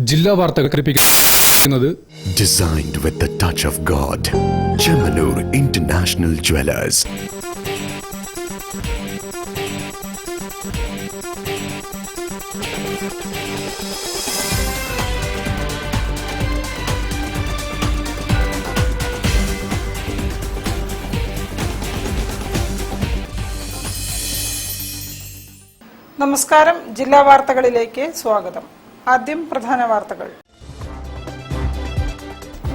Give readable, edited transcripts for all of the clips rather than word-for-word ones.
ജില്ലാ വാർത്തകൾ കേൾപ്പിക്കുന്നത് Designed with the touch of God. Chemanur International Jewelers. നമസ്കാരം. ജില്ലാ വാർത്തകളിലേക്ക് സ്വാഗതം. ആദ്യം പ്രധാന വാർത്തകൾ.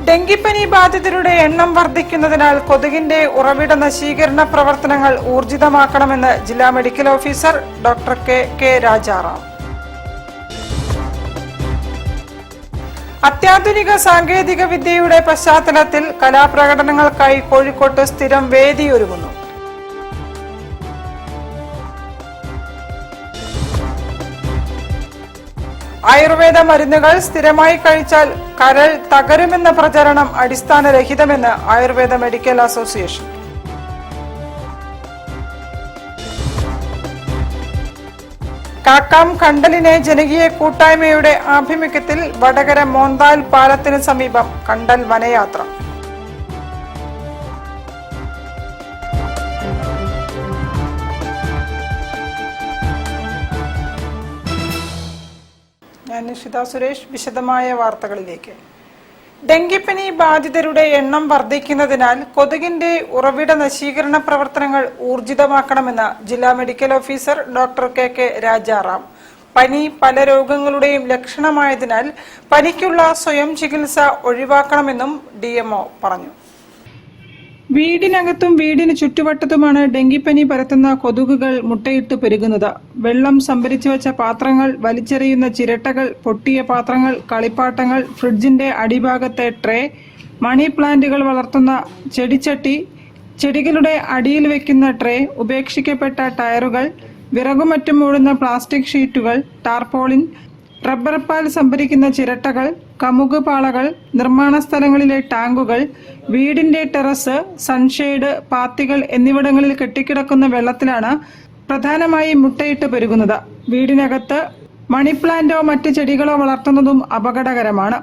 ഡെങ്കിപ്പനി ബാധിതരുടെ എണ്ണം വർദ്ധിക്കുന്നതിനാൽ കൊതുകിന്റെ ഉറവിട നശീകരണ പ്രവർത്തനങ്ങൾ ഊർജിതമാക്കണമെന്ന് ജില്ലാ medical officer doctor K Rajaram. അത്യാധുനിക സാങ്കേതിക വിദ്യയുടെ പശ്ചാത്തലത്തിൽ കലാപ്രകടനങ്ങൾക്കായി കോഴിക്കോട്ട് സ്ഥിരം വേദിയൊരുങ്ങുന്നു. ആയുർവേദ മരുന്നുകൾ സ്ഥിരമായി കഴിച്ചാൽ കരൾ തകരുമെന്ന പ്രചരണം അടിസ്ഥാനരഹിതമെന്ന് ആയുർവേദ മെഡിക്കൽ അസോസിയേഷൻ. കാക്കാം കണ്ടലിനെ ജനകീയ കൂട്ടായ്മയുടെ ആഭിമുഖ്യത്തിൽ വടകര മോന്താൽ പാലത്തിന് സമീപം കണ്ടൽ വനയാത്ര. ഞാൻ നിഷിത സുരേഷ്. വിശദമായ വാർത്തകളിലേക്ക്. ഡെങ്കിപ്പനി ബാധിതരുടെ എണ്ണം വർദ്ധിക്കുന്നതിനാൽ കൊതുകിന്റെ ഉറവിട നശീകരണ പ്രവർത്തനങ്ങൾ ഊർജിതമാക്കണമെന്ന് ജില്ലാ medical officer doctor K Rajaram. പനി പല രോഗങ്ങളുടെയും ലക്ഷണമായതിനാൽ പനിക്കുള്ള സ്വയം ചികിത്സ ഒഴിവാക്കണമെന്നും DMO പറഞ്ഞു. വീടിനകത്തും വീടിന് ചുറ്റുവട്ടത്തുമാണ് ഡെങ്കിപ്പനി പരത്തുന്ന കൊതുകുകൾ മുട്ടയിട്ട് പെരുകുന്നത്. വെള്ളം സംഭരിച്ചു വെച്ച പാത്രങ്ങൾ, വലിച്ചെറിയുന്ന ചിരട്ടകൾ, പൊട്ടിയ പാത്രങ്ങൾ, കളിപ്പാട്ടങ്ങൾ, ഫ്രിഡ്ജിന്റെ അടിഭാഗത്തെ ട്രേ, മണി പ്ലാന്റുകൾ വളർത്തുന്ന ചെടിച്ചട്ടി, ചെടികളുടെ അടിയിൽ വെക്കുന്ന ട്രേ, ഉപേക്ഷിക്കപ്പെട്ട ടയറുകൾ, വിറകുമറ്റും മൂടുന്ന പ്ലാസ്റ്റിക് ഷീറ്റുകൾ, ടാർപോളിൻ, റബ്ബർ പാൽ സംഭരിക്കുന്ന ചിരട്ടകൾ, കമുക് പാളകൾ, നിർമ്മാണ സ്ഥലങ്ങളിലെ ടാങ്കുകൾ, വീടിന്റെ ടെറസ്, സൺഷെയ്ഡ്, പാത്തികൾ എന്നിവിടങ്ങളിൽ കെട്ടിക്കിടക്കുന്ന വെള്ളത്തിലാണ് പ്രധാനമായും മുട്ടയിട്ട് പെരുകുന്നത്. വീടിനകത്ത് മണിപ്ലാന്റോ മറ്റ് ചെടികളോ വളർത്തുന്നതും അപകടകരമാണ്.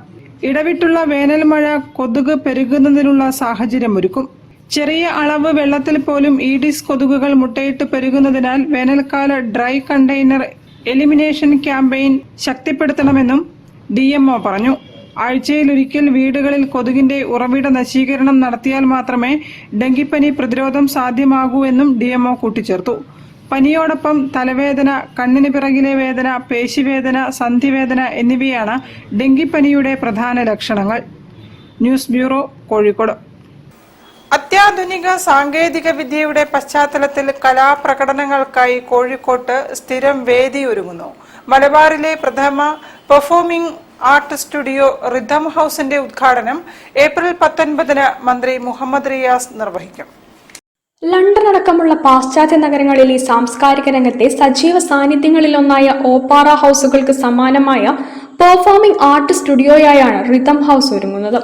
ഇടവിട്ടുള്ള വേനൽ മഴ കൊതുക് പെരുകുന്നതിനുള്ള സാഹചര്യമൊരുക്കും. ചെറിയ അളവ് വെള്ളത്തിൽ പോലും ഈഡിസ് കൊതുകുകൾ മുട്ടയിട്ട് പെരുകുന്നതിനാൽ വേനൽക്കാല ഡ്രൈ കണ്ടെയ്നർ എലിമിനേഷൻ ക്യാമ്പയിൻ ശക്തിപ്പെടുത്തണമെന്നും DMO പറഞ്ഞു. ആഴ്ചയിലൊരിക്കൽ വീടുകളിൽ കൊതുകിന്റെ ഉറവിട നശീകരണം നടത്തിയാൽ മാത്രമേ ഡെങ്കിപ്പനി പ്രതിരോധം സാധ്യമാകൂ എന്നും DMO കൂട്ടിച്ചേർത്തു. പനിയോടൊപ്പം തലവേദന, കണ്ണിന് പിറകിലെ വേദന, പേശിവേദന, സന്ധിവേദന എന്നിവയാണ് ഡെങ്കിപ്പനിയുടെ പ്രധാന ലക്ഷണങ്ങൾ. News bureau, Kozhikode. അത്യാധുനിക സാങ്കേതിക വിദ്യയുടെ പശ്ചാത്തലത്തിൽ കലാപ്രകടനങ്ങൾക്കായി കോഴിക്കോട്ട് സ്ഥിരം വേദിയൊരുങ്ങുന്നു. മലബാറിലെ പ്രഥമ പെർഫോമിംഗ് ആർട്ട് സ്റ്റുഡിയോ റിഥം ഹൌസിന്റെ ഉദ്ഘാടനം ഏപ്രിൽ 19 മന്ത്രി മുഹമ്മദ് റിയാസ് നിർവഹിക്കും. ലണ്ടൻ അടക്കമുള്ള പാശ്ചാത്യ നഗരങ്ങളിലെ സാംസ്കാരിക രംഗത്തെ സജീവ സാന്നിധ്യങ്ങളിലൊന്നായ ഓപ്പാറ ഹൌസുകൾക്ക് സമാനമായ പെർഫോമിംഗ് ആർട്ട് സ്റ്റുഡിയോയായാണ് റിഥം ഹൌസ് ഒരുങ്ങുന്നത്.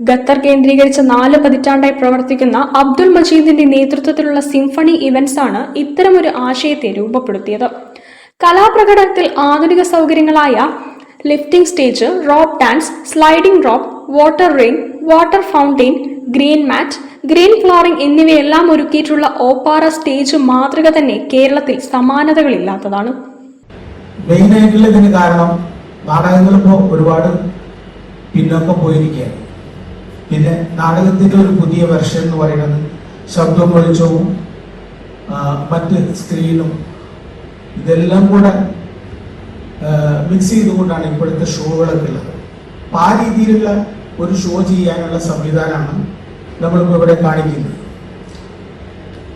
ഖത്തർ കേന്ദ്രീകരിച്ച് 4 പതിറ്റാണ്ടായി പ്രവർത്തിക്കുന്ന അബ്ദുൾ മജീദിന്റെ നേതൃത്വത്തിലുള്ള സിംഫണി ഇവന്റ്സ് ആണ് ഇത്തരമൊരു ആശയത്തെ രൂപപ്പെടുത്തിയത്. കലാപ്രകടനത്തിൽ ആധുനിക സൗകര്യങ്ങളായ lifting stage, rope dance, sliding rope, water rain, water fountain, green mat, green flooring എന്നിവയെല്ലാം ഒരുക്കിയിട്ടുള്ള ഓപ്പാറ സ്റ്റേജ് മാതൃക തന്നെ കേരളത്തിൽ സമാനതകളില്ലാത്തതാണ്. മെയിനായിട്ടുള്ള ഇതിന് കാരണം നാടകങ്ങൾ ഇപ്പോൾ ഒരുപാട് പിന്നോക്കം പോയിരിക്കുകയാണ്. പിന്നെ നാടകത്തിന്റെ ഒരു പുതിയ വെർഷൻ എന്ന് പറയുന്നത് ശബ്ദവും വെളിച്ചവും മറ്റ് സ്ക്രീനും ഇതെല്ലാം കൂടെ മിക്സ് ചെയ്തുകൊണ്ടാണ് ഇപ്പോഴത്തെ ഷോകളൊക്കെ ഉള്ളത്. അപ്പം ആ രീതിയിലുള്ള ഒരു ഷോ ചെയ്യാനുള്ള സംവിധാനമാണ് നമ്മളിപ്പോൾ ഇവിടെ കാണിക്കുന്നത്.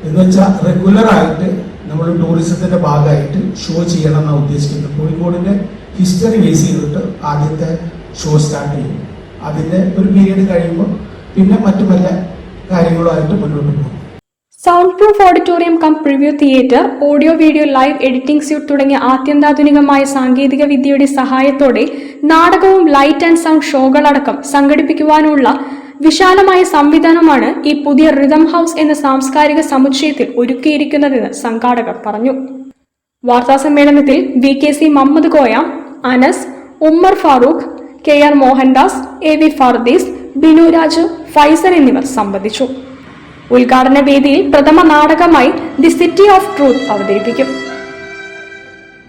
എന്ന് വെച്ചാൽ റെഗുലറായിട്ട് നമ്മൾ ടൂറിസത്തിന്റെ ഭാഗമായിട്ട് ഷോ ചെയ്യണം എന്നാണ് ഉദ്ദേശിക്കുന്നത്. കോഴിക്കോടിന്റെ ഹിസ്റ്ററി ബേസ് ചെയ്തിട്ട് ആദ്യത്തെ ഷോ സ്റ്റാർട്ട് ചെയ്യും. അതിന്റെ ഒരു പീരീഡ് കഴിയുമ്പോൾ പിന്നെ മറ്റു പല കാര്യങ്ങളുമായിട്ട് മുന്നോട്ട് പോകും. Sound proof auditorium cum preview theatre, audio video live editing suite തുടങ്ങിയ ആത്യന്താധുനികമായ സാങ്കേതിക വിദ്യയുടെ സഹായത്തോടെ നാടകവും ലൈറ്റ് ആൻഡ് സൗണ്ട് ഷോകളടക്കം സംഘടിപ്പിക്കുവാനുള്ള വിശാലമായ സംവിധാനമാണ് ഈ പുതിയ റിഥം ഹൌസ് എന്ന സാംസ്കാരിക സമുച്ചയത്തിൽ ഒരുക്കിയിരിക്കുന്നതെന്ന് സംഘാടകർ പറഞ്ഞു. വാർത്താസമ്മേളനത്തിൽ VKC Muhammad Koya, Anas, Ummer Farooq, KR Mohandas, AV ഫർദീസ്, Binu Raju, Faisal എന്നിവർ സംബന്ധിച്ചു. ഉദ്ഘാടന വേദിയിൽ പ്രഥമ നാടകമായി ദി സിറ്റി ഓഫ് ട്രൂത്ത് അവതരിപ്പിക്കും.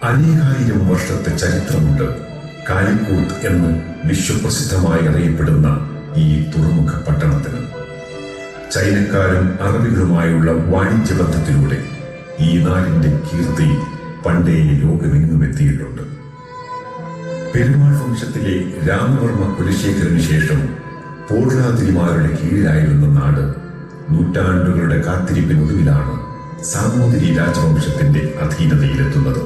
അനേകായിരം വർഷത്തെ ചരിത്രമുണ്ട് കാലിക്കൂത്ത് എന്ന് വിശ്വപ്രസിദ്ധമായി അറിയപ്പെടുന്ന ഈ തുറമുഖ പട്ടണത്തിന്. ചൈനക്കാരും അറബികളുമായുള്ള വാണിജ്യബന്ധത്തിലൂടെ ഈ നാടിന്റെ കീർത്തി പണ്ടേ ലോകമെങ്ങും എത്തിയിട്ടുണ്ട്. പെരുമാൾ വംശത്തിലെ രാമവർമ്മ കുലശേഖരന് ശേഷം പോഴാതിരിമാരുടെ കീഴിലായിരുന്ന നാട് നൂറ്റാണ്ടുകളുടെ കാത്തിരിപ്പിനൊടുവിലാണ് സാമൂതിരി രാജവംശത്തിന്റെ അധീനതയിലെത്തുന്നത്.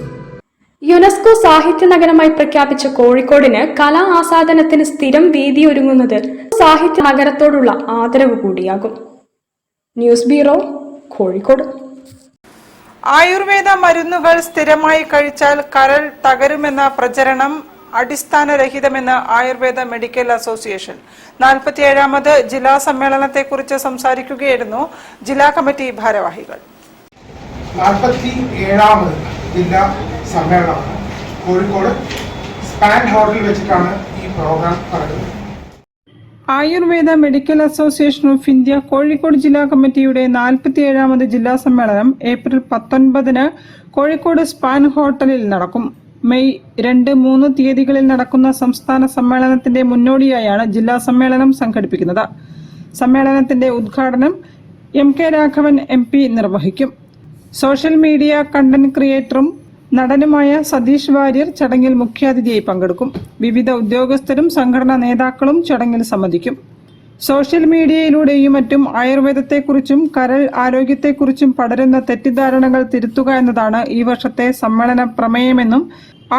യുനെസ്കോ സാഹിത്യ നഗരമായി പ്രഖ്യാപിച്ച കോഴിക്കോടിന് കലാ ആസ്വാദനത്തിന് സ്ഥിരം വേദിയൊരുങ്ങുന്നത് സാഹിത്യ നഗരത്തോടുള്ള ആദരവ് കൂടിയാകും. News bureau, Kozhikode. ആയുർവേദ മരുന്നുകൾ സ്ഥിരമായി കഴിച്ചാൽ കരൾ തകരുമെന്ന പ്രചരണം അടിസ്ഥാനരഹിതമെന്ന് ആയുർവേദ മെഡിക്കൽ അസോസിയേഷൻ. 47ാമത് ജില്ലാ സമ്മേളനത്തെക്കുറിച്ച് സംസാരിക്കുകയായിരുന്നു ജില്ലാ കമ്മിറ്റി ഭാരവാഹികൾ. 47ാമത് ജില്ലാ സമ്മേളനമാണ് കോഴിക്കോട് സ്പാൻ ഹോട്ടലിൽ വെച്ചിട്ടാണ് ഈ പ്രോഗ്രാം നടക്കുന്നത്. Ayurveda medical association of India Kozhikode ജില്ലാ കമ്മിറ്റിയുടെ 47ാമത് ജില്ലാ സമ്മേളനം ഏപ്രിൽ 19-ന് കോഴിക്കോട് സ്പാൻ ഹോട്ടലിൽ നടക്കും. മെയ് 2, 3 തീയതികളിൽ നടക്കുന്ന സംസ്ഥാന സമ്മേളനത്തിന്റെ മുന്നോടിയായാണ് ജില്ലാ സമ്മേളനം സംഘടിപ്പിക്കുന്നത്. സമ്മേളനത്തിന്റെ ഉദ്ഘാടനം MK രാഘവൻ MP നിർവഹിക്കും. സോഷ്യൽ മീഡിയ കണ്ടന്റ് ക്രിയേറ്ററും നടനുമായ സതീഷ് വാര്യർ ചടങ്ങിൽ മുഖ്യാതിഥിയായി പങ്കെടുക്കും. വിവിധ ഉദ്യോഗസ്ഥരും സംഘടനാ നേതാക്കളും ചടങ്ങിൽ സംബന്ധിക്കും. സോഷ്യൽ മീഡിയയിലൂടെയും മറ്റും ആയുർവേദത്തെക്കുറിച്ചും കരൾ ആരോഗ്യത്തെക്കുറിച്ചും പടരുന്ന തെറ്റിദ്ധാരണകൾ തിരുത്തുക എന്നതാണ് ഈ വർഷത്തെ സമ്മേളന പ്രമേയമെന്നും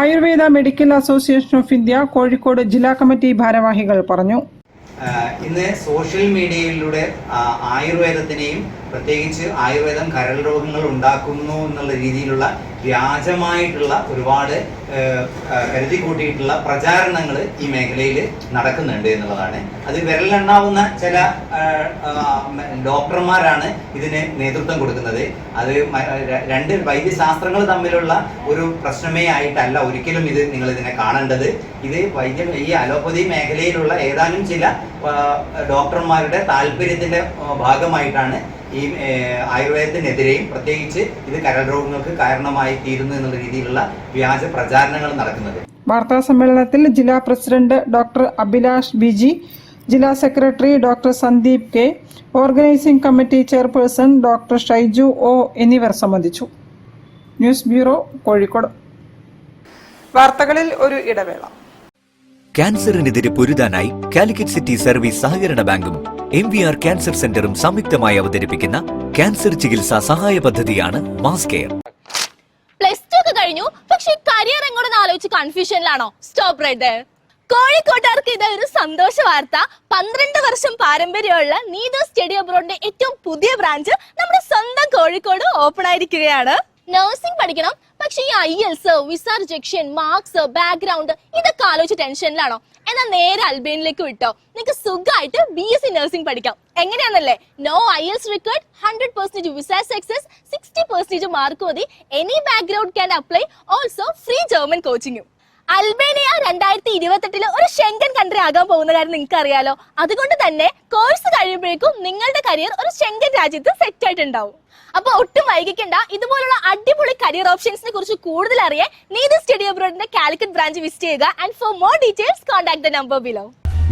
Ayurveda medical association of India Kozhikode ജില്ലാ കമ്മിറ്റി ഭാരവാഹികൾ പറഞ്ഞു. ഇന്ന് സോഷ്യൽ മീഡിയയിലൂടെ ആയുർവേദത്തിനെയും പ്രത്യേകിച്ച് ആയുർവേദം കരൾ രോഗങ്ങൾ ഉണ്ടാക്കുന്നു എന്നുള്ള രീതിയിലുള്ള വ്യാജമായിട്ടുള്ള ഒരുപാട് കരുതി കൂട്ടിയിട്ടുള്ള പ്രചാരണങ്ങൾ ഈ മേഖലയിൽ നടക്കുന്നുണ്ട് എന്നുള്ളതാണ്. അത് വിരലെണ്ണാവുന്ന ചില ഡോക്ടർമാരാണ് ഇതിന് നേതൃത്വം കൊടുക്കുന്നത്. അത് രണ്ട് വൈദ്യശാസ്ത്രങ്ങൾ തമ്മിലുള്ള ഒരു പ്രശ്നമേ ആയിട്ടല്ല ഒരിക്കലും ഇത് നിങ്ങൾ ഇതിനെ കാണേണ്ടത്. ഇത് ഈ അലോപ്പതി മേഖലയിലുള്ള ഏതാനും ചില ഡോക്ടർമാരുടെ താല്പര്യത്തിന്റെ ഭാഗമായിട്ടാണ് ഈ ആയുർവേദത്തിനെതിരെയും പ്രത്യേകിച്ച് ഇത് കരൾ രോഗങ്ങൾക്ക് കാരണമായി തീരുന്നു എന്നുള്ള രീതിയിലുള്ള വ്യാജ പ്രചാരണങ്ങൾ നടക്കുന്നത്. വാർത്താ സമ്മേളനത്തിൽ ജില്ലാ പ്രസിഡന്റ് ഡോക്ടർ അഭിലാഷ് BG, ജില്ലാ secretary doctor Sandeep K, organising committee chairperson doctor Shaiju O എന്നിവർ സംബന്ധിച്ചു. News bureau, Kozhikode. വാർത്തകളിൽ ഒരു ഇടവേള. ക്യാൻസറിനെതിരെ പൊരുതാനായി കാലിക്കറ്റ് സിറ്റി സർവീസ് സഹകരണ ബാങ്കും MVR ക്യാൻസർ സെന്ററും സംയുക്തമായി അവതരിപ്പിക്കുന്ന ക്യാൻസർ ചികിത്സാ സഹായ പദ്ധതിയാണ് മാസ് കെയർ. +2 ഒക്കെ കഴിഞ്ഞു, പക്ഷെ കരിയർ എങ്ങോട്ടെന്ന് ആലോചിച്ച് കൺഫ്യൂഷനിലാണോ? Stop right there. കോഴിക്കോട്ടുകാർക്ക് ഇത് ഒരു സന്തോഷ വാർത്ത. 12 വർഷം പാരമ്പര്യമുള്ള നീതു സ്റ്റഡി അബ്രോഡിന്റെ ഏറ്റവും പുതിയ ബ്രാഞ്ച് നമ്മുടെ സ്വന്തം കോഴിക്കോട് ഓപ്പൺ ആയിരിക്കുകയാണ്. നഴ്സിംഗ് പഠിക്കണം, പക്ഷെ ഈ IELTS, visa rejection, marks, background ഇതൊക്കെ ആലോചിച്ച് ടെൻഷനിലാണോ? എന്നാൽ നേരെ അൽബേനിലേക്ക് വിട്ടോ. നിങ്ങൾക്ക് സുഖമായിട്ട് BSc നഴ്സിംഗ് പഠിക്കാം. എങ്ങനെയാണല്ലേ? No IELTS required, 100% visa success, 60% mark മതി, any background can apply, also free German കോച്ചിങ്ങും. അൽബേനിയ 2028 ഒരു ഷെങ്കൻ കൺട്രി ആകാൻ പോകുന്ന കാര്യം നിങ്ങൾക്ക് അറിയാലോ. അതുകൊണ്ട് തന്നെ കോഴ്സ് കഴിയുമ്പോഴേക്കും നിങ്ങളുടെ കരിയർ ഒരു ഷെങ്കൻ രാജ്യത്ത് സെറ്റ് ആയിട്ടുണ്ടാവും. അപ്പൊ ഒട്ടും വൈകിക്കണ്ട. ഇതുപോലുള്ള അടിപൊളി കരിയർ ഓപ്ഷൻസിനെ കുറിച്ച് കൂടുതൽ അറിയാൻ നീതു സ്റ്റഡി അബ്രോഡിന്റെ കാലിക്കറ്റ് ബ്രാഞ്ച് വിസിറ്റ് ചെയ്യുക. And for more details contact the number below.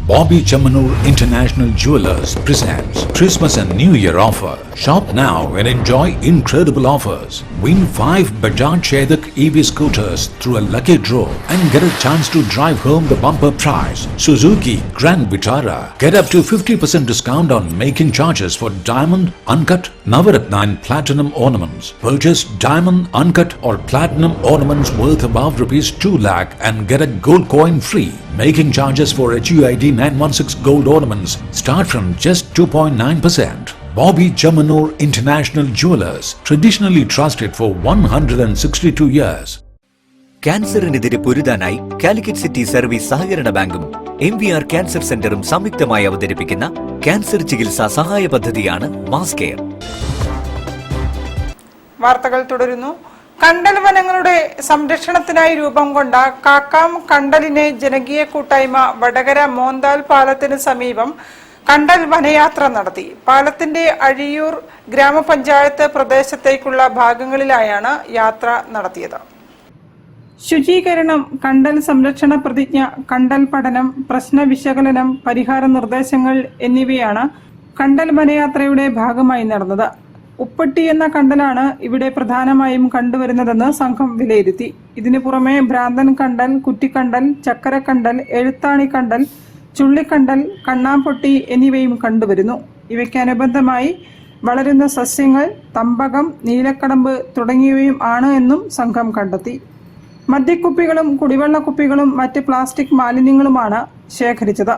Bobby Chamanur International Jewelers presents Christmas and New Year offer. Shop now and enjoy incredible offers. Win 5 Bajaj Chetak EV scooters through a lucky draw and get a chance to drive home the bumper prize. Suzuki Grand Vitara. Get up to 50% discount on making charges for diamond, uncut, Navaratna and platinum ornaments. Purchase diamond, uncut or platinum ornaments worth above ₹2 lakh and get a gold coin free. Making charges for HUID 916 gold ornaments start from just 2.9%. Bobby Chamanur International Jewelers, traditionally trusted for 162 years. ക്യാൻസറിനെതിരെ പൊരുതാനായി Calicut city service സഹകരണ ബാങ്കും MVR cancer സെന്ററും സംയുക്തമായി അവതരിപ്പിക്കുന്ന cancer ചികിത്സാ സഹായ പദ്ധതിയാണ് മാസ് കെയർ. വാർത്തകൾ തുടരുന്നു. കണ്ടൽ വനങ്ങളുടെ സംരക്ഷണത്തിനായി രൂപം കൊണ്ട കാക്കാം കണ്ടലിനെ ജനകീയ കൂട്ടായ്മ വടകര മോന്താൽ പാലത്തിന് സമീപം കണ്ടൽ വനയാത്ര നടത്തി. പാലത്തിന്റെ അഴിയൂർ ഗ്രാമപഞ്ചായത്ത് പ്രദേശത്തേക്കുള്ള ഭാഗങ്ങളിലായാണ് യാത്ര നടത്തിയത്. ശുചീകരണം, കണ്ടൽ സംരക്ഷണ പ്രതിജ്ഞ, കണ്ടൽ പഠനം, പ്രശ്ന വിശകലനം, പരിഹാര നിർദ്ദേശങ്ങൾ എന്നിവയാണ് കണ്ടൽ വനയാത്രയുടെ ഭാഗമായി നടന്നത്. ഉപ്പട്ടി എന്ന കണ്ടലാണ് ഇവിടെ പ്രധാനമായും കണ്ടുവരുന്നതെന്ന് സംഘം വിലയിരുത്തി. ഇതിനു പുറമെ ഭ്രാന്തൻ കണ്ടൽ, കുറ്റിക്കണ്ടൽ, ചക്കരക്കണ്ടൽ, എഴുത്താണി കണ്ടൽ, ചുള്ളിക്കണ്ടൽ, കണ്ണാംപൊട്ടി എന്നിവയും കണ്ടുവരുന്നു. ഇവയ്ക്കനുബന്ധമായി വളരുന്ന സസ്യങ്ങൾ തമ്പകം, നീലക്കടമ്പ് തുടങ്ങിയവയും ആണ് എന്നും സംഘം കണ്ടെത്തി. മദ്യക്കുപ്പികളും കുടിവെള്ള കുപ്പികളും മറ്റ് പ്ലാസ്റ്റിക് മാലിന്യങ്ങളുമാണ് ശേഖരിച്ചത്.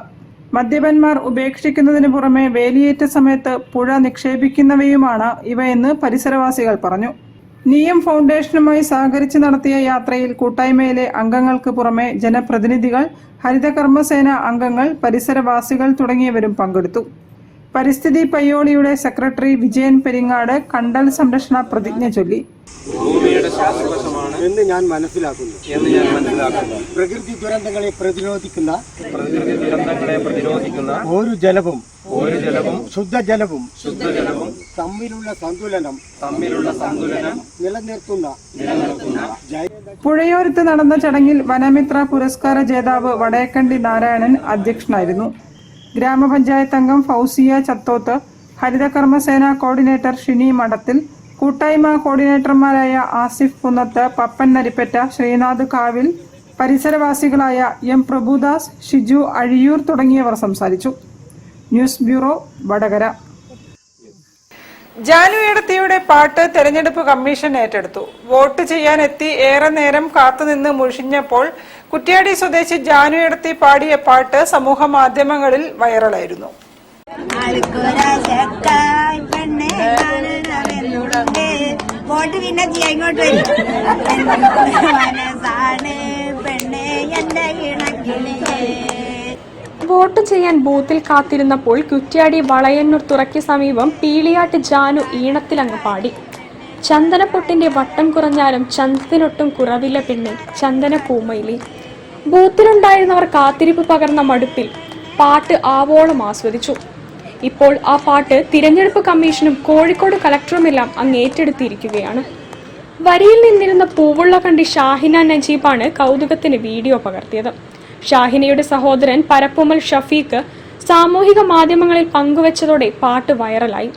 മദ്യപന്മാർ ഉപേക്ഷിക്കുന്നതിന് പുറമെ വേലിയേറ്റ സമയത്ത് പുഴ നിക്ഷേപിക്കുന്നവയുമാണ് ഇവയെന്ന് പരിസരവാസികൾ പറഞ്ഞു. നിയം ഫൗണ്ടേഷനുമായി സഹകരിച്ച് നടത്തിയ യാത്രയിൽ കൂട്ടായ്മയിലെ അംഗങ്ങൾക്ക് പുറമെ ജനപ്രതിനിധികൾ, ഹരിതകർമ്മസേന അംഗങ്ങൾ, പരിസരവാസികൾ തുടങ്ങിയവരും പങ്കെടുത്തു. പരിസ്ഥിതി പയ്യോളിയുടെ സെക്രട്ടറി വിജയൻ പെരിങ്ങാട് കണ്ടൽ സംരക്ഷണ പ്രതിജ്ഞ ചൊല്ലി. ഭൂമിയുടെ ശ്വാസകോശമാണ് എന്ന് ഞാൻ മനസ്സിലാക്കുന്നു. പ്രകൃതി ദുരന്തങ്ങളെ പ്രതിരോധിക്കുന്ന ഒരു ജലവും ശുദ്ധജലവും തമ്മിലുള്ള സന്തുലനം നിലനിർത്തുന്ന പുഴയോരത്ത് നടന്ന ചടങ്ങിൽ വനമിത്ര പുരസ്കാര ജേതാവ് വടേക്കണ്ടി നാരായണൻ അധ്യക്ഷനായിരുന്നു. ഗ്രാമപഞ്ചായത്ത് അംഗം ഫൗസിയ ചത്തോത്ത്, ഹരിതകർമ്മസേന കോർഡിനേറ്റർ ഷിനി മഠത്തിൽ, കൂട്ടായ്മ കോർഡിനേറ്റർമാരായ ആസിഫ് കുന്നത്ത്, പപ്പൻ നരിപ്പറ്റ, ശ്രീനാഥ് കാവിൽ, പരിസരവാസികളായ എം പ്രഭുദാസ്, ഷിജു അഴിയൂർ തുടങ്ങിയവർ സംസാരിച്ചു. News bureau, Vadakara. ജാനു എടത്തിയുടെ പാട്ട് തെരഞ്ഞെടുപ്പ് കമ്മീഷൻ ഏറ്റെടുത്തു. വോട്ട് ചെയ്യാനെത്തി ഏറെ നേരം കാത്തുനിന്ന് മുഷിഞ്ഞപ്പോൾ കുറ്റ്യാടി സ്വദേശി ജാനു എടത്തി പാടിയ പാട്ട് സമൂഹ മാധ്യമങ്ങളിൽ വൈറലായിരുന്നു. വോട്ട് പിന്നെ ഇങ്ങോട്ട് വരും. വോട്ട് ചെയ്യാൻ ബൂത്തിൽ കാത്തിരുന്നപ്പോൾ കുറ്റ്യാടി വളയന്നൂർ തുറയ്ക്ക് സമീപം പീളിയാട്ട് ജാനു ഈണത്തിലങ്ങ് പാടി. ചന്ദനപ്പൊട്ടിന്റെ വട്ടം കുറഞ്ഞാലും ചന്തത്തിനൊട്ടും കുറവില്ല പെണ്ണെ ചന്ദന പൂമയിലി. ബൂത്തിലുണ്ടായിരുന്നവർ കാത്തിരിപ്പ് പകർന്ന മടുപ്പിൽ പാട്ട് ആവോളം ആസ്വദിച്ചു. ഇപ്പോൾ ആ പാട്ട് തിരഞ്ഞെടുപ്പ് കമ്മീഷനും കോഴിക്കോട് കളക്ടറുമെല്ലാം അങ്ങ് ഏറ്റെടുത്തിരിക്കുകയാണ്. വരിയിൽ നിന്നിരുന്ന പൂവുള്ള കണ്ടി ഷാഹിന നജീബാണ് കൗതുകത്തിന് വീഡിയോ പകർത്തിയത്. ഷാഹിനയുടെ സഹോദരൻ പരപ്പുമൽ ഷഫീഖ് സാമൂഹിക മാധ്യമങ്ങളിൽ പങ്കുവച്ചതോടെ പാട്ട് വൈറലായി.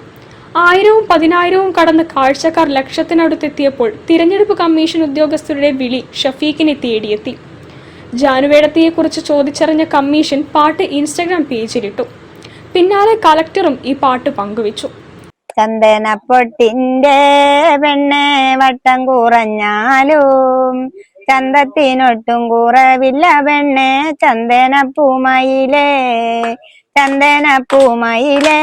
1000-വും 10,000-വും കടന്ന് കാഴ്ചക്കാർ ലക്ഷത്തിനടുത്തെത്തിയപ്പോൾ തിരഞ്ഞെടുപ്പ് കമ്മീഷൻ ഉദ്യോഗസ്ഥരുടെ വിളി ഷഫീഖിനെ തേടിയെത്തി. ജാനുവേടത്തിയെക്കുറിച്ച് ചോദിച്ചറിഞ്ഞ കമ്മീഷൻ പാട്ട് ഇൻസ്റ്റഗ്രാം പേജിലിട്ടു. പിന്നാലെ കളക്ടറും ഈ പാട്ട് പങ്കുവച്ചു. ചന്ദനപ്പൊട്ടിന്റെ പെണ്ണെ വട്ടം കുറഞ്ഞാലും ചന്തത്തിനൊട്ടും കുറവില്ല പെണ്ണെ ചന്ദനപ്പൂമയിലേ ചന്ദനപ്പൂമയിലേ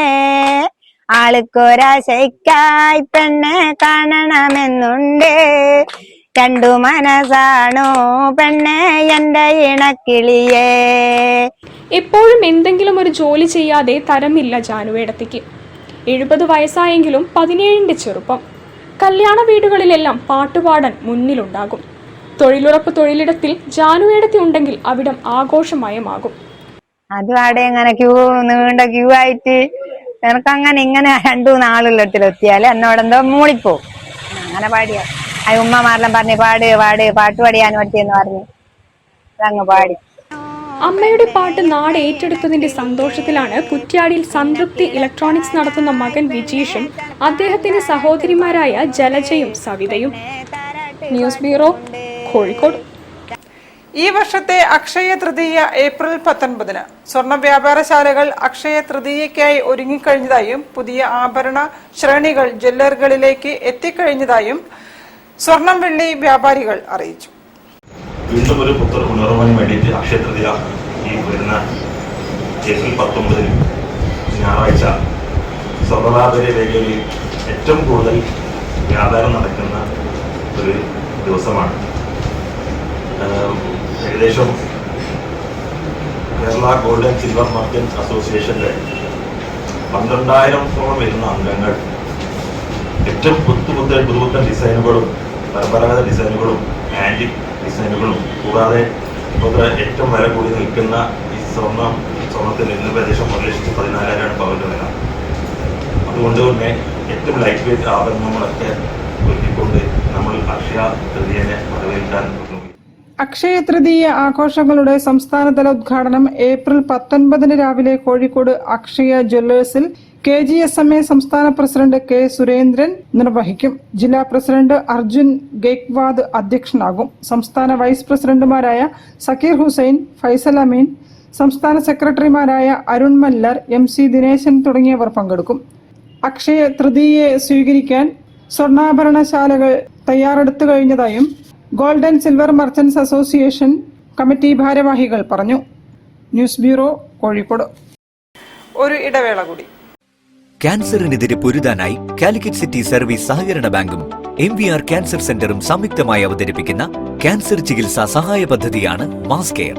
ആൾക്കൊരാശയ്ക്കായി പെണ്ണെ കാണണമെന്നുണ്ട് രണ്ടു മനസ്സാണോ പെണ്ണെ എന്റെ ഇണക്കിളിയേ. എപ്പോഴും എന്തെങ്കിലും ഒരു ജോലി ചെയ്യാതെ തരമില്ല ജാനുവേടത്തിക്ക്. 70 വയസ്സായെങ്കിലും 17ന്റെ ചെറുപ്പം. കല്യാണ വീടുകളിലെല്ലാം പാട്ടുപാടാൻ മുന്നിലുണ്ടാകും. തൊഴിലുറപ്പ് തൊഴിലിടത്തിൽ ജാനുവേടത്തി ഉണ്ടെങ്കിൽ അവിടം ആഘോഷമയമാകും. അതും അവിടെ ഇങ്ങനെ നീണ്ട ക്യൂ ആയിട്ട് എനക്കങ്ങനെ ഇങ്ങനെ 2-3 ആളുകളിടത്തിലെത്തിയാല് എന്നോടെന്തോ മൂളിപ്പോ അങ്ങനെ പാടിയ ഉമ്മമാരെല്ലാം പറഞ്ഞ് പാട് പാട്ട് പാടിയാൻ പറ്റിയെന്ന് പറഞ്ഞ് അതങ്ങ് പാടി. അമ്മയുടെ പാട്ട് നാട് ഏറ്റെടുത്തതിന്റെ സന്തോഷത്തിലാണ് കുറ്റ്യാടിയിൽ സംതൃപ്തി ഇലക്ട്രോണിക്സ് നടത്തുന്ന മകൻ വിജീഷും അദ്ദേഹത്തിന്റെ സഹോദരിമാരായ ജലജയും സവിതയും. News bureau, Kozhikode. ഈ വർഷത്തെ അക്ഷയ തൃതീയ ഏപ്രിൽ 19-ന്. സ്വർണ്ണ വ്യാപാരശാലകൾ അക്ഷയ തൃതീയയ്ക്കായി ഒരുങ്ങിക്കഴിഞ്ഞതായും പുതിയ ആഭരണ ശ്രേണികൾ ജ്വല്ലറികളിലേക്ക് എത്തിക്കഴിഞ്ഞതായും സ്വർണം വെള്ളി വ്യാപാരികൾ അറിയിച്ചു. വീണ്ടും ഒരു പുനർവന് വേണ്ടിയിട്ട് അക്ഷയ തൃതീയ ഈ വരുന്ന ഏപ്രിൽ 19-ന് ഞായറാഴ്ച സ്വർണ്ണ രേഖയിൽ ഏറ്റവും കൂടുതൽ വ്യാപാരം നടക്കുന്ന ഒരു ദിവസമാണ്. ഏകദേശം Kerala gold and silver merchant അസോസിയേഷന്റെ 12,000-ഓളം വരുന്ന അംഗങ്ങൾ ഏറ്റവും പുതുപുത്തൻ ഡിസൈനുകളും പരമ്പരാഗത ഡിസൈനുകളും ആൻറ്റിക് ഡിസൈനുകളും കൂടാതെ ഇപ്പോഴത്തെ ഏറ്റവും വില കൂടി നിൽക്കുന്ന ഈ സ്വർണത്തിന് ഇന്ന് ഏകദേശം 1,14,000 പവൻ്റെ വില. അതുകൊണ്ട് തന്നെ ഏറ്റവും ലൈറ്റ് വെയിറ്റ് ആഭരണങ്ങളൊക്കെ ഒരുക്കിക്കൊണ്ട് നമ്മൾ അക്ഷയ തൃതീയനെ വരവേൽക്കാൻ അക്ഷയ തൃതീയ ആഘോഷങ്ങളുടെ സംസ്ഥാനതല ഉദ്ഘാടനം ഏപ്രിൽ 19 രാവിലെ കോഴിക്കോട് അക്ഷയ ജ്വല്ലേഴ്സിൽ KGSMA സംസ്ഥാന പ്രസിഡന്റ് K. സുരേന്ദ്രൻ നിർവഹിക്കും. ജില്ലാ പ്രസിഡന്റ് അർജുൻ ഗേക്വാദ് അധ്യക്ഷനാകും. സംസ്ഥാന വൈസ് പ്രസിഡന്റുമാരായ സക്കീർ ഹുസൈൻ, ഫൈസൽ അമീൻ, സംസ്ഥാന സെക്രട്ടറിമാരായ അരുൺ മല്ലർ, MC ദിനേശൻ തുടങ്ങിയവർ പങ്കെടുക്കും. അക്ഷയ തൃതീയയെ സ്വീകരിക്കാൻ സ്വർണ്ണാഭരണശാലകൾ തയ്യാറെടുത്തു കഴിഞ്ഞതായും gold and silver merchants association committee ഭാരവാഹികൾ പറഞ്ഞു. News bureau, Kozhikode. ഒരു ഇടവേള കൂടി. ക്യാൻസറിനെതിരെ പൊരുതാനായി കാലിക്കറ്റ് സിറ്റി സർവീസ് സഹകരണ ബാങ്കും MVR ക്യാൻസർ സെന്ററും സംയുക്തമായി അവതരിപ്പിക്കുന്ന ക്യാൻസർ ചികിത്സാ സഹായ പദ്ധതിയാണ് mass care.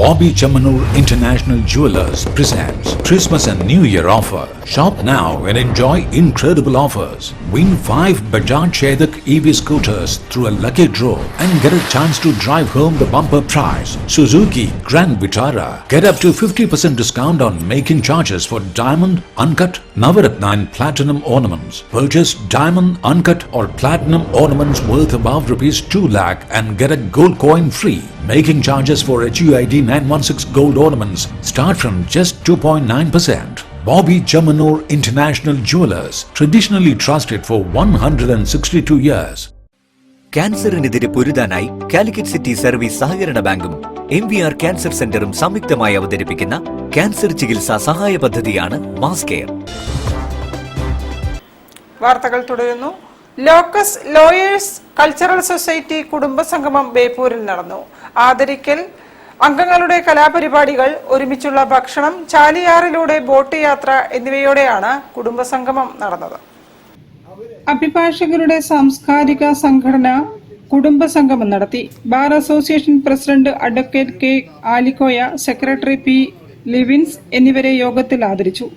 Bobby Chamanur International Jewelers presents Christmas and New Year offer. Shop now and enjoy incredible offers. Win 5 Bajaj Chetak EV scooters through a lucky draw and get a chance to drive home the bumper prize. Suzuki Grand Vitara. Get up to 50% discount on making charges for diamond, uncut, Navaratna and platinum ornaments. Purchase diamond, uncut or platinum ornaments worth above rupees 2 lakh and get a gold coin free. Making charges for HUID 916 gold ornaments start from just 2.9%. Bobby Chamanur International Jewelers, traditionally trusted for 162 years. ക്യാൻസറിനെതിരെ പൊരുതാനായി Calicut city service സഹകരണ ബാങ്കും MVR cancer സെന്ററും സംയുക്തമായി അവതരിപ്പിക്കുന്ന cancer ചികിത്സാ സഹായ പദ്ധതിയാണ് മാസ് കെയർ. വാർത്തകൾ തുടരുന്നു. ലോക്കസ് ലോയേഴ്സ് കൾച്ചറൽ സൊസൈറ്റി കുടുംബസംഗമം ബേപ്പൂരിൽ നടന്നു. ആദരിക്കൽ, അംഗങ്ങളുടെ കലാപരിപാടികൾ, ഒരുമിച്ചുള്ള ഭക്ഷണം, ചാലിയാറിലൂടെ ബോട്ട് യാത്ര എന്നിവയോടെയാണ് കുടുംബസംഗമം നടന്നത്. അഭിഭാഷകരുടെ സാംസ്കാരിക സംഘടന കുടുംബസംഗമം നടത്തി. Bar association president advocate K. Alikoya, secretary P. Livins എന്നിവരെ യോഗത്തിൽ ആദരിച്ചു.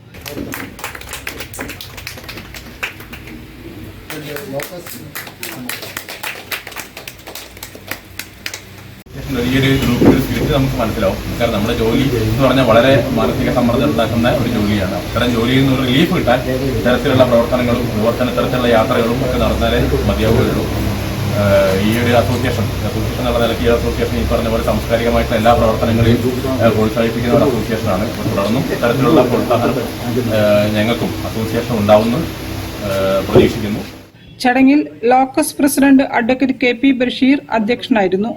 ഈ ഒരു ഗ്രൂപ്പിൽ സ്പിരിറ്റ് നമുക്ക് മനസ്സിലാവും. കാരണം നമ്മുടെ ജോലി എന്ന് പറഞ്ഞാൽ വളരെ മാനസിക സമ്മർദ്ദം ഉണ്ടാക്കുന്ന ഒരു ജോലിയാണ്. അത്തരം ജോലിയിൽ നിന്ന് ഒരു റിലീഫ് കിട്ടാൻ ഇത്തരത്തിലുള്ള പ്രവർത്തനങ്ങളും അതുപോലെ തന്നെ ഇത്തരത്തിലുള്ള യാത്രകളും ഒക്കെ നടന്നാലേ മതിയാവുകയുള്ളൂ. ഈ ഒരു അസോസിയേഷൻ എന്നുള്ള നിലയ്ക്ക് ഈ അസോസിയേഷൻ ഈ പറഞ്ഞ പോലെ സാംസ്കാരികമായിട്ടുള്ള എല്ലാ പ്രവർത്തനങ്ങളെയും പ്രോത്സാഹിപ്പിക്കുന്ന ഒരു അസോസിയേഷനാണ്. തുടർന്നും ഇത്തരത്തിലുള്ള പ്രോത്സാഹനം ഞങ്ങൾക്കും അസോസിയേഷൻ ഉണ്ടാവുമെന്ന് പ്രതീക്ഷിക്കുന്നു. ചടങ്ങിൽ locus president advocate K. P. Basheer അധ്യക്ഷനായിരുന്നു.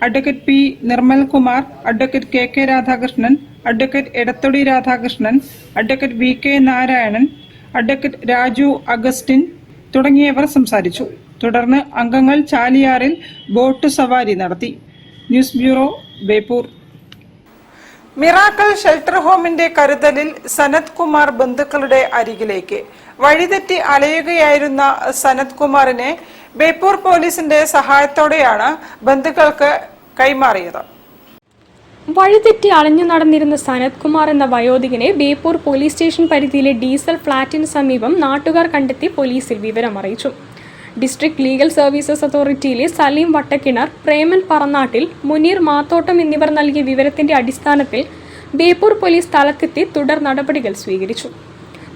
Advocate P. Nirmal Kumar, advocate K. K. Radhakrishnan, advocate Edathodi Radhakrishnan, advocate V. K. Narayanan, advocate Raju Augustine തുടങ്ങിയവർ സംസാരിച്ചു. തുടർന്ന് അംഗങ്ങൾ ചാലിയാറിൽ ബോട്ട് സവാരി നടത്തി. News bureau, Beypore. Miracle shelter ഹോമിന്റെ കരുതലിൽ സനത് കുമാർ ബന്ധുക്കളുടെ അരികിലേക്ക്. വഴിതെറ്റി അലയുകയായിരുന്ന സനത് കുമാറിനെ ബേപ്പൂർ പോലീസിന്റെ സഹായത്തോടെയാണ് ബന്ധുക്കൾക്ക് കൈമാറിയത്. വഴിതെറ്റി അലഞ്ഞു നടന്നിരുന്ന സനത് കുമാർ എന്ന വയോധികനെ ബേപ്പൂർ പോലീസ് സ്റ്റേഷൻ പരിധിയിലെ ഡീസൽ ഫ്ളാറ്റിന് സമീപം നാട്ടുകാർ കണ്ടെത്തി പോലീസിൽ വിവരം അറിയിച്ചു. ഡിസ്ട്രിക്ട് ലീഗൽ സർവീസസ് അതോറിറ്റിയിലെ സലീം വട്ടക്കിണർ, പ്രേമൻ പറന്നാട്ടിൽ, മുനീർ മാത്തോട്ടം എന്നിവർ നൽകിയ വിവരത്തിന്റെ അടിസ്ഥാനത്തിൽ ബേപ്പൂർ പോലീസ് സ്ഥലത്തെത്തി തുടർ നടപടികൾ സ്വീകരിച്ചു.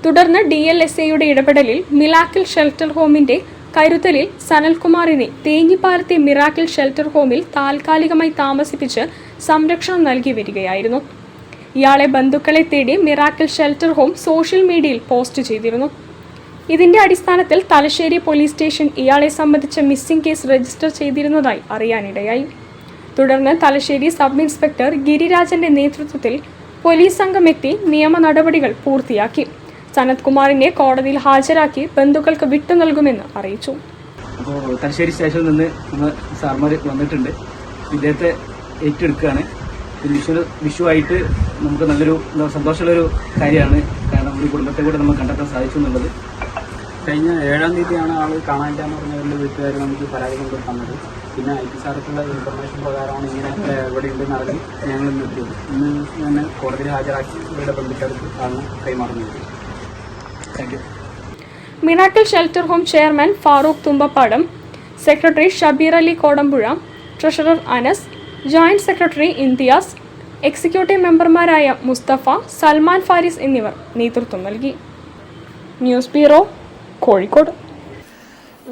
തുടർന്ന് DLSAയുടെ ഇടപെടലിൽ മിറാക്കിൾ ഷെൽട്ടർ ഹോമിന്റെ കരുതലിൽ സനൽകുമാറിനെ തേഞ്ഞിപ്പാലത്തെ മിറാക്കിൾ ഷെൽട്ടർ ഹോമിൽ താൽക്കാലികമായി താമസിപ്പിച്ച് സംരക്ഷണം നൽകി വരികയായിരുന്നു. ഇയാളെ ബന്ധുക്കളെ തേടി മിറാക്കിൾ ഷെൽട്ടർ ഹോം സോഷ്യൽ മീഡിയയിൽ പോസ്റ്റ് ചെയ്തിരുന്നു. ഇതിന്റെ അടിസ്ഥാനത്തിൽ തലശ്ശേരി പോലീസ് സ്റ്റേഷൻ ഇയാളെ സംബന്ധിച്ച മിസ്സിംഗ് കേസ് രജിസ്റ്റർ ചെയ്തിരുന്നതായി അറിയാനിടയായി. തുടർന്ന് തലശ്ശേരി സബ് ഇൻസ്പെക്ടർ ഗിരിരാജന്റെ നേതൃത്വത്തിൽ പോലീസ് സംഘം എത്തി നിയമ നടപടികൾ പൂർത്തിയാക്കി. സനത് കുമാറിനെ കോടതിയിൽ ഹാജരാക്കി ബന്ധുക്കൾക്ക് വിട്ടു നൽകുമെന്ന് അറിയിച്ചു. അപ്പോൾ തലശ്ശേരി സ്റ്റേഷനിൽ നിന്ന് നമ്മൾ സാർമാർ വന്നിട്ടുണ്ട്. ഇദ്ദേഹത്തെ ഏറ്റെടുക്കുകയാണ്. വിഷുവായിട്ട് നമുക്ക് നല്ലൊരു സന്തോഷമുള്ളൊരു കാര്യമാണ്. കാരണം ഒരു കുടുംബത്തെ കൂടെ നമുക്ക് കണ്ടെത്താൻ സാധിച്ചു എന്നുള്ളത്. കഴിഞ്ഞ 7-ാം തീയതിയാണ് ആൾ കാണാനില്ല എന്ന് പറഞ്ഞവരുടെ വീട്ടുകാർ നമുക്ക് പരാതി കൊണ്ട് തന്നത്. പിന്നെ IT സാർക്കുള്ള ഇൻഫർമേഷൻ പ്രകാരമാണ് ഇങ്ങനെ ഇവിടെ ഉണ്ടെന്ന് അറിഞ്ഞ് ഞങ്ങൾ ഇന്ന് എത്തിയത്. ഇന്ന് തന്നെ കോടതിയിൽ ഹാജരാക്കി ഇവരുടെ ബന്ധുക്കൾക്ക് ആണ് കൈമാറുന്നത്. Thank you. Miracle shelter home chairman Farooq Thumbappadam, secretary Shabeer Ali Kodampuzha, treasurer Anas, joint secretary Inthiyas, executive മെമ്പർമാരായ മുസ്തഫ, സൽമാൻ ഫാരിസ് എന്നിവർ നേതൃത്വം നൽകി. News bureau, Kozhikode.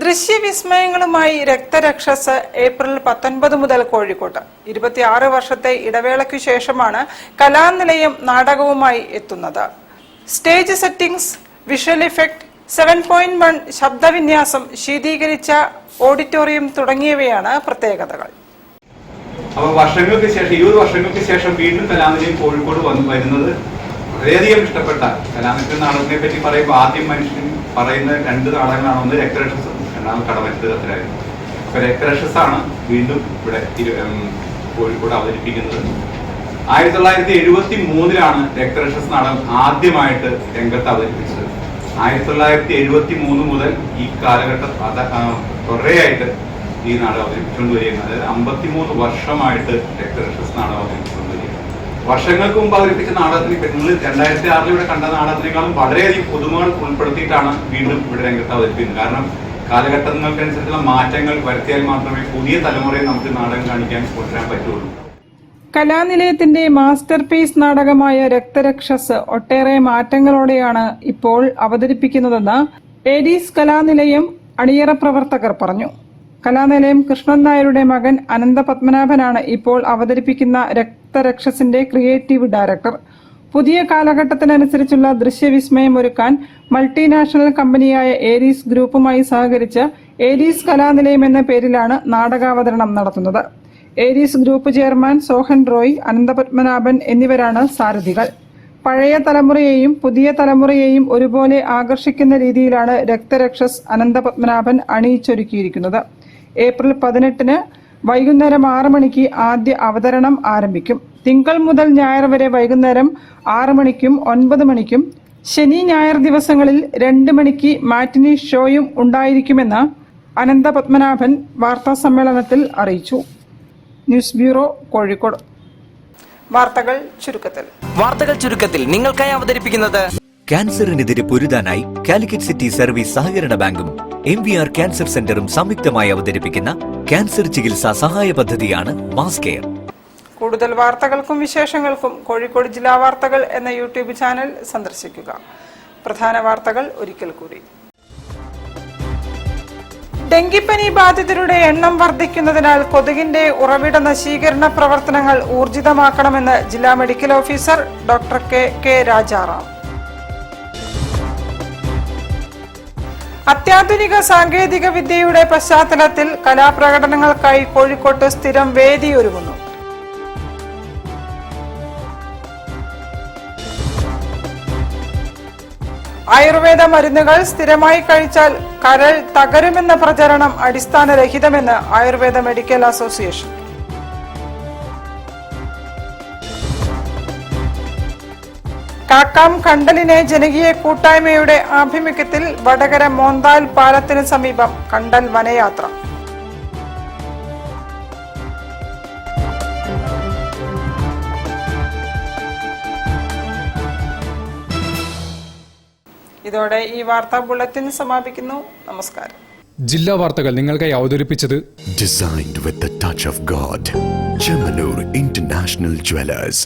ദൃശ്യവിസ്മയങ്ങളുമായി രക്തരക്ഷസ് ഏപ്രിൽ 19 മുതൽ കോഴിക്കോട്ട്. 26 വർഷത്തെ ഇടവേളയ്ക്കു ശേഷമാണ് കലാനിലയം നാടകവുമായി എത്തുന്നത്. സ്റ്റേജ് സെറ്റിംഗ്സ്, വിഷ്വൽ ഇഫക്ട്, 7.1 ശബ്ദവിന്യാസം, ശീതീകരിച്ച ഓഡിറ്റോറിയം തുടങ്ങിയവയാണ് പ്രത്യേകതകൾ. അപ്പോൾ വർഷങ്ങൾക്ക് ശേഷം 20 വർഷങ്ങൾക്ക് ശേഷം വീണ്ടും കലാനിലയം കോഴിക്കോട് വരുന്നത് വളരെയധികം ഇഷ്ടപ്പെട്ട കലാനിലയം നാടകത്തിനെ പറ്റി പറയുമ്പോൾ ആദ്യം മനുഷ്യൻ പറയുന്ന 2 നാടകങ്ങളാണ്. ഒന്ന് രക്തരക്ഷസും, രണ്ടാമത് കടമറ്റത്ത് കത്തരായിരുന്നു. അപ്പൊ രക്തരക്ഷസാണ് വീണ്ടും ഇവിടെ കോഴിക്കോട് അവതരിപ്പിക്കുന്നത്. 1973 രക്തരക്ഷസ് നാടകം ആദ്യമായിട്ട് രംഗത്ത് അവതരിപ്പിച്ചത്. 1973 മുതൽ ഈ കാലഘട്ടം കുറേയായിട്ട് ഈ നാടകം അവതരിപ്പിച്ചുകൊണ്ട് വരികയാണ്. അതായത് 53 വർഷമായിട്ട് രക്തരക്ഷസ് നാടകം അവതരിപ്പിച്ചുകൊണ്ട് വരികയാണ്. വർഷങ്ങൾക്ക് മുമ്പ് അവതരിപ്പിച്ച നാടകത്തിന് നിങ്ങൾ 2006 ഇവിടെ കണ്ട നാടകത്തിനേക്കാളും വളരെയധികം പുതുമകൾ ഉൾപ്പെടുത്തിയിട്ടാണ് വീണ്ടും ഇവിടെ രംഗത്ത് അവതരിപ്പിക്കുന്നത്. കാരണം കാലഘട്ടങ്ങൾക്കനുസരിച്ചുള്ള മാറ്റങ്ങൾ വരുത്തിയാൽ മാത്രമേ പുതിയ തലമുറയെ നമുക്ക് നാടകം കാണിക്കാൻ കൊണ്ടുവരാൻ പറ്റുള്ളൂ. കലാനിലയത്തിന്റെ മാസ്റ്റർ പീസ് നാടകമായ രക്തരക്ഷസ് ഒട്ടേറെ മാറ്റങ്ങളോടെയാണ് ഇപ്പോൾ അവതരിപ്പിക്കുന്നതെന്ന് ഏരീസ് കലാനിലയം അണിയറ പ്രവർത്തകർ പറഞ്ഞു. കലാനിലയം കൃഷ്ണൻ നായരുടെ മകൻ അനന്തപത്മനാഭനാണ് ഇപ്പോൾ അവതരിപ്പിക്കുന്ന രക്തരക്ഷസിന്റെ ക്രിയേറ്റീവ് ഡയറക്ടർ. പുതിയ കാലഘട്ടത്തിനനുസരിച്ചുള്ള ദൃശ്യവിസ്മയം ഒരുക്കാൻ മൾട്ടിനാഷണൽ കമ്പനിയായ ഏരീസ് ഗ്രൂപ്പുമായി സഹകരിച്ച് ഏരീസ് കലാനിലയം എന്ന പേരിലാണ് നാടകാവതരണം നടത്തുന്നത്. Aries group chairman Sohan Roy, Ananthapadmanabhan എന്നിവരാണ് സാരഥികൾ. പഴയ തലമുറയെയും പുതിയ തലമുറയെയും ഒരുപോലെ ആകർഷിക്കുന്ന രീതിയിലാണ് രക്തരക്ഷസ് അനന്തപത്മനാഭൻ അണിയിച്ചൊരുക്കിയിരിക്കുന്നത്. ഏപ്രിൽ 18 വൈകുന്നേരം 6 മണിക്ക് ആദ്യ അവതരണം ആരംഭിക്കും. തിങ്കൾ മുതൽ ഞായർ വരെ വൈകുന്നേരം 6 മണിക്കും 9 മണിക്കും, ശനി ഞായർ ദിവസങ്ങളിൽ 2 മണിക്ക് മാറ്റിനി ഷോയും ഉണ്ടായിരിക്കുമെന്ന് അനന്തപത്മനാഭൻ വാർത്താ സമ്മേളനത്തിൽ അറിയിച്ചു. News bureau, Kozhikode. വാർത്തകൾ ചുരുക്കത്തിൽ നിങ്ങൾക്കായി അവതരിപ്പിക്കുന്നത് ക്യാൻസറിനെതിരെ പൊരുതാനായി കാലിക്കറ്റ് സിറ്റി സർവീസ് സഹകരണ ബാങ്കും MVR ക്യാൻസർ സെന്ററും സംയുക്തമായി അവതരിപ്പിക്കുന്ന ക്യാൻസർ ചികിത്സാ സഹായ പദ്ധതിയാണ് മാസ് കെയർ. കൂടുതൽ വാർത്തകൾക്കും വിശേഷങ്ങൾക്കും കോഴിക്കോട് ജില്ലാ വാർത്തകൾ എന്ന യൂട്യൂബ് ചാനൽ സന്ദർശിക്കുക. പ്രധാന വാർത്തകൾ ഒരിക്കൽ കൂടി. ഡെങ്കിപ്പനി ബാധിതരുടെ എണ്ണം വർദ്ധിക്കുന്നതിനാൽ കൊതുകിന്റെ ഉറവിട നശീകരണ പ്രവർത്തനങ്ങൾ ഊർജിതമാക്കണമെന്ന് ജില്ലാ medical officer doctor K Rajaram. അത്യാധുനിക സാങ്കേതിക വിദ്യയുടെ പശ്ചാത്തലത്തിൽ കലാപ്രകടനങ്ങൾക്കായി കോഴിക്കോട്ട് സ്ഥിരം വേദിയൊരുങ്ങുന്നു. ആയുർവേദ മരുന്നുകൾ സ്ഥിരമായി കഴിച്ചാൽ കരൾ തകരുമെന്ന പ്രചരണം അടിസ്ഥാനരഹിതമെന്ന് ആയുർവേദ മെഡിക്കൽ അസോസിയേഷൻ. കാക്കാം കണ്ടലിനെ ജനകീയ കൂട്ടായ്മയുടെ ആഭിമുഖ്യത്തിൽ വടകര മോന്താൽ പാലത്തിന് സമീപം കണ്ടൽ വനയാത്ര. ഇതോടെ ഈ വാർത്താ ബുള്ളറ്റിൻ സമാപിക്കുന്നു. നമസ്കാരം. ജില്ലാ വാർത്തകൾ നിങ്ങൾക്കായി അവതരിപ്പിച്ചത് Designed with the touch of God. Chemanur International Jewelers.